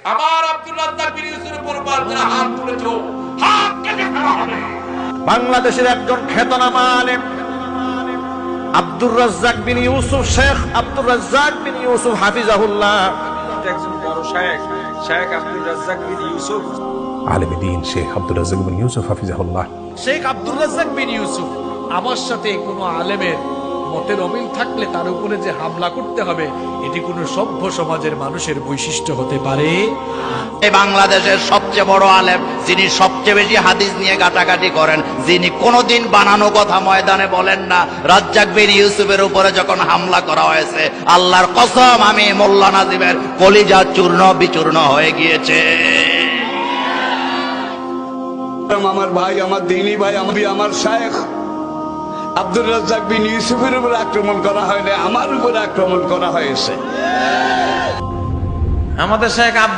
আমার আব্দুর রাজ্জাক বিন ইউসুফের উপর যারা হাত তুলেছো, হাত কেটে ফেলা হবে। বাংলাদেশের একজন খ্যাতনামা আলেম আব্দুর রাজ্জাক বিন ইউসুফ, শেখ আব্দুর রাজ্জাক বিন ইউসুফ হাফিজাহুল্লাহ, একজন বড় শায়েখ, শায়েখ আব্দুর রাজ্জাক বিন ইউসুফ, আলেম দ্বীন শেখ আব্দুর রাজ্জাক বিন ইউসুফ হাফিজাহুল্লাহ। শেখ আব্দুর রাজ্জাক বিন ইউসুফ, আমার সাথে কোনো আলেমের মতের অমিল থাকলে তার উপরে যে হামলা করতে হবে, এটি কোনো সভ্য সমাজের মানুষের বৈশিষ্ট্য হতে পারে। এই বাংলাদেশের সবচেয়ে বড় আলেম, যিনি সবচেয়ে বেশি হাদিস নিয়ে গাটাগাটি করেন, যিনি কোনোদিন বানানো কথা ময়দানে বলেন না, রাজ্জাক বিন ইউসুফের উপরে যখন হামলা করা হয়েছে, আল্লাহর কসম আমি মোল্লা নাজিমের কলিজা চূর্ণ বিচূর্ণ হয়ে গিয়েছে। আমার ভাই, আমার দিনী ভাই, আমার শায়েখ আব্দুর রাজ্জাক বিন ইউসুফের উপর আক্রমণ করা হয়নি, আমার উপর আক্রমণ করা হয়েছে। আমাদের শেখ আব্দুর